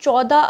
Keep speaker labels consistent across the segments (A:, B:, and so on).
A: 14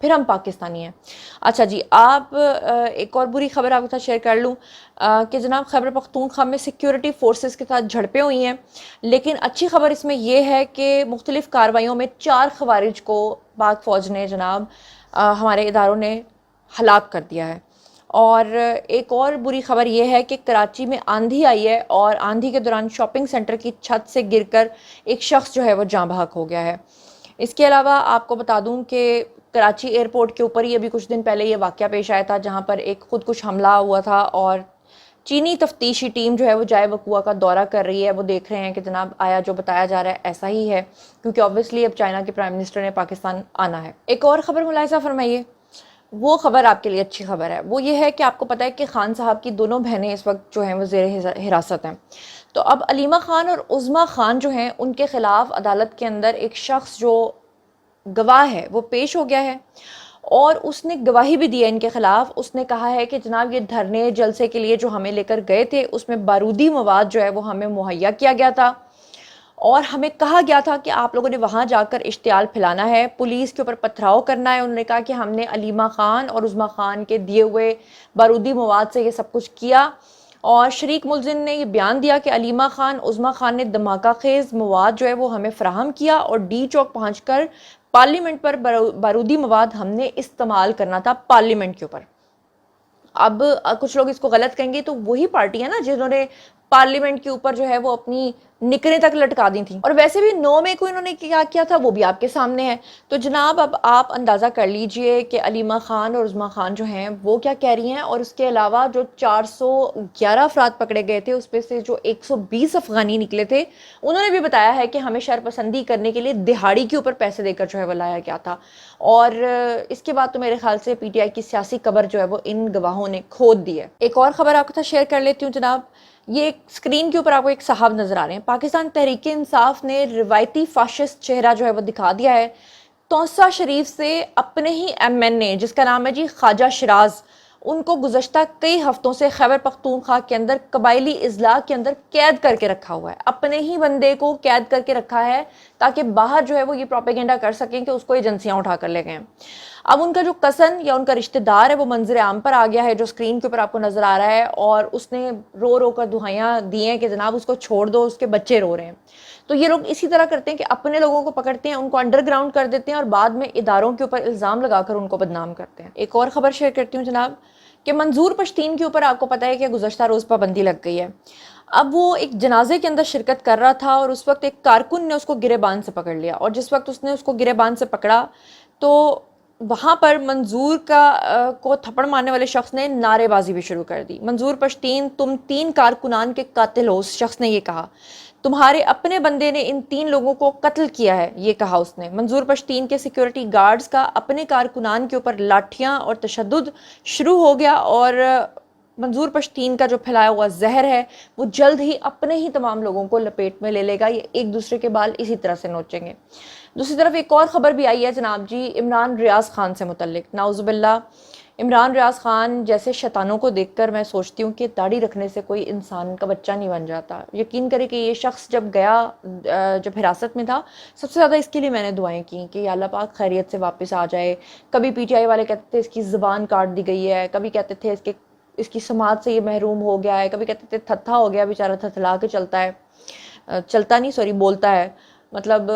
A: پھر ہم پاکستانی ہیں۔ اچھا جی، آپ ایک اور بری خبر آپ کے ساتھ شیئر کر لوں کہ جناب خیبر پختونخوا میں سیکیورٹی فورسز کے ساتھ جھڑپیں ہوئی ہیں، لیکن اچھی خبر اس میں یہ ہے کہ مختلف کارروائیوں میں 4 خوارج کو پاک فوج نے جناب ہمارے اداروں نے ہلاک کر دیا ہے۔ اور ایک اور بری خبر یہ ہے کہ کراچی میں آندھی آئی ہے اور آندھی کے دوران شاپنگ سینٹر کی چھت سے گر کر ایک شخص جو ہے وہ جاں بحق ہو گیا ہے۔ اس کے علاوہ آپ کو بتا دوں کہ کراچی ایئرپورٹ کے اوپر ہی ابھی کچھ دن پہلے یہ واقعہ پیش آیا تھا جہاں پر ایک خودکش حملہ ہوا تھا، اور چینی تفتیشی ٹیم جو ہے وہ جائے وقوع کا دورہ کر رہی ہے، وہ دیکھ رہے ہیں کہ جناب آیا جو بتایا جا رہا ہے ایسا ہی ہے، کیونکہ obviously اب چائنا کے پرائم منسٹر نے پاکستان آنا ہے۔ ایک اور خبر ملاحظہ فرمائیے، وہ خبر آپ کے لیے اچھی خبر ہے، وہ یہ ہے کہ آپ کو پتہ ہے کہ خان صاحب کی دونوں بہنیں اس وقت جو ہیں وہ زیر حراست ہیں۔ تو اب علیمہ خان اور عظمیٰ خان جو ہیں ان کے خلاف عدالت کے اندر ایک شخص جو گواہ ہے وہ پیش ہو گیا ہے، اور اس نے گواہی بھی دی ہے ان کے خلاف۔ اس نے کہا ہے کہ جناب یہ دھرنے جلسے کے لیے جو ہمیں لے کر گئے تھے اس میں بارودی مواد جو ہے وہ ہمیں مہیا کیا گیا تھا، اور ہمیں کہا گیا تھا کہ آپ لوگوں نے وہاں جا کر اشتعال پھیلانا ہے، پولیس کے اوپر پتھراؤ کرنا ہے۔ انہوں نے کہا کہ ہم نے علیمہ خان اور عظمیٰ خان کے دیے ہوئے بارودی مواد سے یہ سب کچھ کیا، اور شریک ملزم نے یہ بیان دیا کہ علیمہ خان عظمیٰ خان نے دھماکہ خیز مواد جو ہے وہ ہمیں فراہم کیا، اور ڈی چوک پہنچ کر پارلیمنٹ پر بارودی مواد ہم نے استعمال کرنا تھا پارلیمنٹ کے اوپر۔ اب کچھ لوگ اس کو غلط کہیں گے، تو وہی پارٹی ہے نا جنہوں نے پارلیمنٹ کے اوپر جو ہے وہ اپنی نکریں تک لٹکا دی تھیں، اور ویسے بھی 9 مئی کو انہوں نے کیا کیا تھا وہ بھی آپ کے سامنے ہے۔ تو جناب اب آپ اندازہ کر لیجئے کہ علیمہ خان اور عظمیٰ خان جو ہیں وہ کیا کہہ رہی ہیں، اور اس کے علاوہ جو 411 افراد پکڑے گئے تھے اس پہ سے جو 120 افغانی نکلے تھے، انہوں نے بھی بتایا ہے کہ ہمیں شر پسندی کرنے کے لیے دہاڑی کے اوپر پیسے دے کر جو ہے وہ لایا گیا تھا۔ اور اس کے بعد تو میرے خیال سے پی ٹی آئی کی سیاسی قبر جو ہے وہ ان گواہوں نے کھود دی ہے۔ ایک اور خبر آپ کے ساتھ شیئر کر لیتی ہوں جناب، یہ اسکرین کے اوپر آپ کو ایک صاحب نظر آ رہے ہیں، پاکستان تحریک انصاف نے روایتی فاشسٹ چہرہ جو ہے وہ دکھا دیا ہے۔ توسہ شریف سے اپنے ہی ایم این اے جس کا نام ہے جی خواجہ شیراز، ان کو گزشتہ کئی ہفتوں سے خیبر پختونخوا کے اندر قبائلی اضلاع کے اندر قید کر کے رکھا ہوا ہے، اپنے ہی بندے کو قید کر کے رکھا ہے تاکہ باہر جو ہے وہ یہ پروپیگنڈا کر سکیں کہ اس کو ایجنسیاں اٹھا کر لے گئے۔ اب ان کا جو کزن یا ان کا رشتہ دار ہے وہ منظر عام پر آ گیا ہے، جو اسکرین کے اوپر آپ کو نظر آ رہا ہے، اور اس نے رو رو کر دہائیاں دی ہیں کہ جناب اس کو چھوڑ دو، اس کے بچے رو رہے ہیں۔ تو یہ لوگ اسی طرح کرتے ہیں کہ اپنے لوگوں کو پکڑتے ہیں، ان کو انڈر گراؤنڈ کر دیتے ہیں، اور بعد میں اداروں کے اوپر الزام لگا کر ان کو بدنام کرتے ہیں۔ ایک اور خبر شیئر کرتی ہوں جناب کہ منظور پشتین کے اوپر آپ کو پتہ ہے کہ گزشتہ روز پابندی لگ گئی ہے۔ اب وہ ایک جنازے کے اندر شرکت کر رہا تھا، اور اس وقت ایک کارکن نے اس کو گرے باندھ سے پکڑ لیا، اور جس وقت اس نے اس کو گرے باندھ سے پکڑا تو وہاں پر منظور کو تھپڑ مارنے والے شخص نے نعرے بازی بھی شروع کر دی۔ منظور پشتین، تم 3 کارکنان کے قاتل ہو، اس شخص نے یہ کہا، تمہارے اپنے بندے نے ان 3 لوگوں کو قتل کیا ہے، یہ کہا اس نے۔ منظور پشتین کے سیکیورٹی گارڈز کا اپنے کارکنان کے اوپر لاٹھیاں اور تشدد شروع ہو گیا، اور منظور پشتین کا جو پھیلایا ہوا زہر ہے وہ جلد ہی اپنے ہی تمام لوگوں کو لپیٹ میں لے لے گا، یہ ایک دوسرے کے بال اسی طرح سے نوچیں گے۔ دوسری طرف ایک اور خبر بھی آئی ہے جناب جی عمران ریاض خان سے متعلق، نعوذ باللہ۔ عمران ریاض خان جیسے شیطانوں کو دیکھ کر میں سوچتی ہوں کہ داڑھی رکھنے سے کوئی انسان کا بچہ نہیں بن جاتا۔ یقین کرے کہ یہ شخص جب گیا، جب حراست میں تھا، سب سے زیادہ اس کے لیے میں نے دعائیں کی کہ یا اللہ پاک خیریت سے واپس آ جائے۔ کبھی پی ٹی آئی والے کہتے تھے اس کی زبان کاٹ دی گئی ہے، کبھی کہتے تھے اس کی سماعت سے یہ محروم ہو گیا ہے، کبھی کہتے تھے تھتھا ہو گیا بیچارہ، تھتھلا کے چلتا ہے، چلتا نہیں سوری بولتا ہے۔ مطلب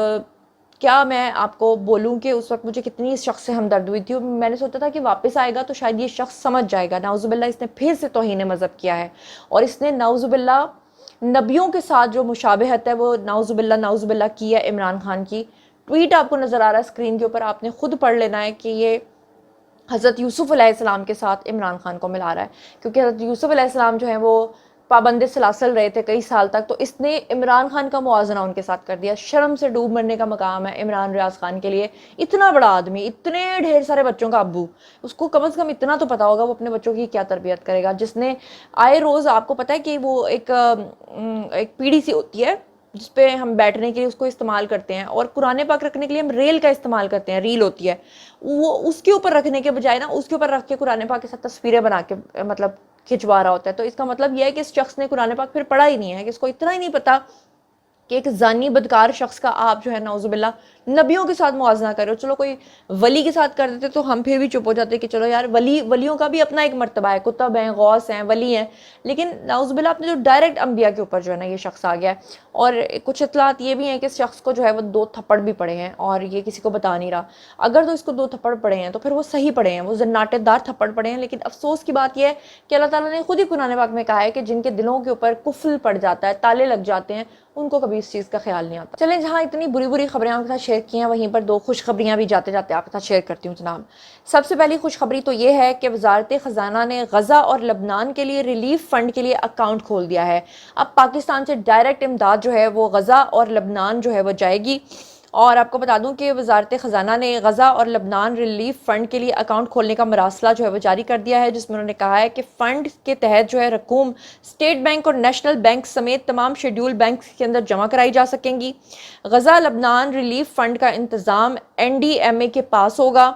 A: کیا میں آپ کو بولوں کہ اس وقت مجھے کتنی اس شخص سے ہمدرد ہوئی تھی، اور میں نے سوچا تھا کہ واپس آئے گا تو شاید یہ شخص سمجھ جائے گا۔ نعوذ باللہ اس نے پھر سے توہین مذہب کیا ہے، اور اس نے نعوذ باللہ نبیوں کے ساتھ جو مشابہت ہے وہ نعوذ باللہ کی ہے عمران خان کی۔ ٹویٹ آپ کو نظر آ رہا ہے اسکرین کے اوپر، آپ نے خود پڑھ لینا ہے کہ یہ حضرت یوسف علیہ السلام کے ساتھ عمران خان کو ملا رہا ہے، کیونکہ حضرت یوسف علیہ السلام جو ہیں وہ پابند سلاسل رہے تھے کئی سال تک، تو اس نے عمران خان کا موازنہ ان کے ساتھ کر دیا۔ شرم سے ڈوب مرنے کا مقام ہے عمران ریاض خان کے لیے، اتنا بڑا آدمی، اتنے ڈھیر سارے بچوں کا ابو، اس کو کم از کم اتنا تو پتا ہوگا وہ اپنے بچوں کی کیا تربیت کرے گا، جس نے آئے روز آپ کو پتا ہے کہ وہ ایک پیڑھی سی ہوتی ہے جس پہ ہم بیٹھنے کے لیے اس کو استعمال کرتے ہیں، اور قرآن پاک رکھنے کے لیے ہم ریل کا استعمال کرتے ہیں، ریل ہوتی ہے وہ، اس کے اوپر رکھنے کے بجائے نا اس کے اوپر رکھ کے قرآن پاک کے ساتھ تصویریں بنا کے مطلب کھنچوا رہا ہوتا ہے۔ تو اس کا مطلب یہ ہے کہ اس شخص نے قرآن پاک پھر پڑھا ہی نہیں ہے، کہ اس کو اتنا ہی نہیں پتا کہ ایک زانی بدکار شخص کا آپ جو ہے نعوذ باللہ نبیوں کے ساتھ موازنہ کر رہے ہو. چلو کوئی ولی کے ساتھ کر دیتے تو ہم پھر بھی چپ ہو جاتے کہ چلو یار ولیوں کا بھی اپنا ایک مرتبہ ہے, کتب ہیں, غوث ہیں, ولی ہیں, لیکن نعوذ باللہ اپنے جو ڈائریکٹ انبیاء کے اوپر جو ہے نا یہ شخص آ گیا ہے. اور کچھ اطلاعات یہ بھی ہیں کہ اس شخص کو جو ہے وہ 2 تھپڑ بھی پڑے ہیں اور یہ کسی کو بتا نہیں رہا. اگر تو اس کو 2 تھپڑ پڑے ہیں تو پھر وہ صحیح پڑے ہیں, وہ زناٹے دار تھپڑ پڑے ہیں. لیکن افسوس کی بات یہ ہے کہ اللہ تعالیٰ نے خود ہی قرآن پاک میں کہا ہے کہ جن کے دلوں کے اوپر قفل پڑ جاتا ہے, تالے لگ جاتے ہیں, ان کو کبھی اس چیز کا خیال نہیں آتا. چلیں, جہاں اتنی بری بری خبریں آپ کے ساتھ شیئر کی ہیں وہیں پر 2 خوشخبریاں بھی جاتے جاتے آپ کے ساتھ شیئر کرتی ہوں جناب. سب سے پہلی خوشخبری تو یہ ہے کہ وزارت خزانہ نے غزہ اور لبنان کے لیے ریلیف فنڈ کے لیے اکاؤنٹ کھول دیا ہے. اب پاکستان سے ڈائریکٹ امداد جو ہے وہ غزہ اور لبنان جو ہے وہ جائے گی. اور آپ کو بتا دوں کہ وزارت خزانہ نے غزہ اور لبنان ریلیف فنڈ کے لیے اکاؤنٹ کھولنے کا مراسلہ جو ہے وہ جاری کر دیا ہے, جس میں انہوں نے کہا ہے کہ فنڈ کے تحت جو ہے رقوم اسٹیٹ بینک اور نیشنل بینک سمیت تمام شیڈول بینک کے اندر جمع کرائی جا سکیں گی. غزہ لبنان ریلیف فنڈ کا انتظام NDMA کے پاس ہوگا.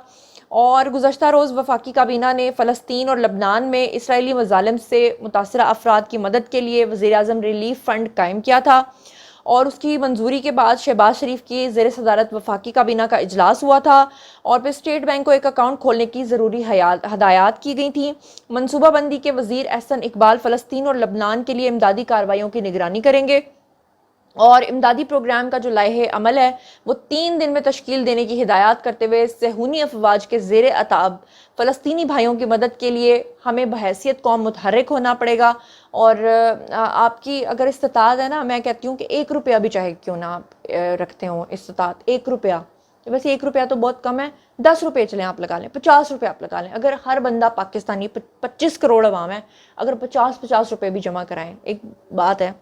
A: اور گزشتہ روز وفاقی کابینہ نے فلسطین اور لبنان میں اسرائیلی مظالم سے متاثرہ افراد کی مدد کے لیے وزیر اعظم ریلیف فنڈ قائم کیا تھا. اور اس کی منظوری کے بعد شہباز شریف کی زیر صدارت وفاقی کابینہ کا اجلاس ہوا تھا اور پھر اسٹیٹ بینک کو ایک اکاؤنٹ کھولنے کی ضروری ہدایات کی گئی تھیں. منصوبہ بندی کے وزیر احسن اقبال فلسطین اور لبنان کے لیے امدادی کارروائیوں کی نگرانی کریں گے اور امدادی پروگرام کا جو لائحہ عمل ہے وہ 3 دن میں تشکیل دینے کی ہدایات کرتے ہوئے صہیونی افواج کے زیر عتاب فلسطینی بھائیوں کی مدد کے لیے ہمیں بحیثیت قوم متحرک ہونا پڑے گا. اور آپ کی اگر استطاعت ہے نا, میں کہتی ہوں کہ 1 روپیہ بھی چاہے کیوں نہ آپ رکھتے ہوں استطاعت, 1 روپیہ, ویسے 1 روپیہ تو بہت کم ہے, 10 روپے چلیں آپ لگا لیں, 50 روپے آپ لگا لیں. اگر ہر بندہ پاکستانی 25 کروڑ عوام ہے, اگر 50 روپے بھی جمع کرائیں, ایک بات ہے,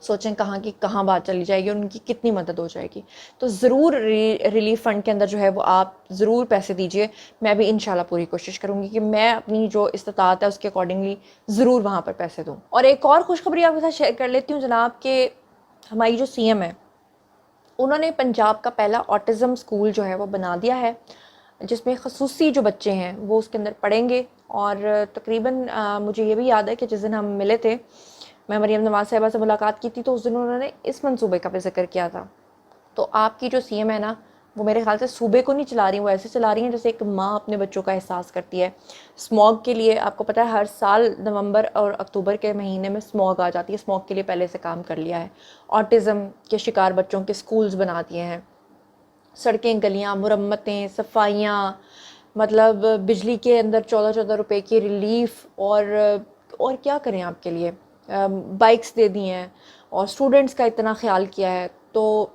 A: سوچیں کہاں کی کہاں بات چلی جائے گی اور ان کی کتنی مدد ہو جائے گی. تو ضرور ریلیف فنڈ کے اندر جو ہے وہ آپ ضرور پیسے دیجئے. میں بھی انشاءاللہ پوری کوشش کروں گی کہ میں اپنی جو استطاعت ہے اس کے اکارڈنگلی ضرور وہاں پر پیسے دوں. اور ایک اور خوشخبری آپ کے ساتھ شیئر کر لیتی ہوں جناب, کہ ہماری جو CM ہے انہوں نے پنجاب کا پہلا آٹزم اسکول جو ہے وہ بنا دیا ہے, جس میں خصوصی جو بچے ہیں وہ اس کے اندر پڑھیں گے. اور تقریباً مجھے یہ بھی یاد ہے کہ جس دن ہم ملے تھے, میں مریم نواز صاحبہ سے ملاقات کی تھی, تو اس دن انہوں نے اس منصوبے کا بھی ذکر کیا تھا. تو آپ کی جو CM ہے نا, وہ میرے خیال سے صوبے کو نہیں چلا رہی, وہ ایسے چلا رہی ہیں جیسے ایک ماں اپنے بچوں کا احساس کرتی ہے. اسموگ کے لیے آپ کو پتہ ہے ہر سال نومبر اور اکتوبر کے مہینے میں اسموگ آ جاتی ہے, اسموگ کے لیے پہلے سے کام کر لیا ہے. آٹزم کے شکار بچوں کے سکولز بنا دیے ہیں, سڑکیں گلیاں مرمتیں صفائیاں, مطلب بجلی کے اندر 14 روپے کی ریلیف, اور کیا کریں آپ کے لیے, بائکس دے دی ہیں اور اسٹوڈنٹس کا اتنا خیال کیا ہے. تو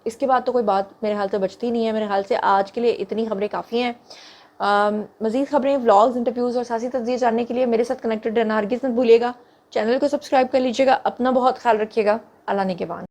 A: اس کے بعد تو کوئی بات میرے خیال سے بچتی نہیں ہے. میرے خیال سے آج کے لیے اتنی خبریں کافی ہیں. مزید خبریں, ولاگز, انٹرویوز اور سیاسی تجزیے جاننے کے لیے میرے ساتھ کنیکٹڈ رہنا ہرگز مت بھولیے گا. چینل کو سبسکرائب کر لیجیے گا. اپنا بہت خیال رکھیے گا. اللہ نگہبان.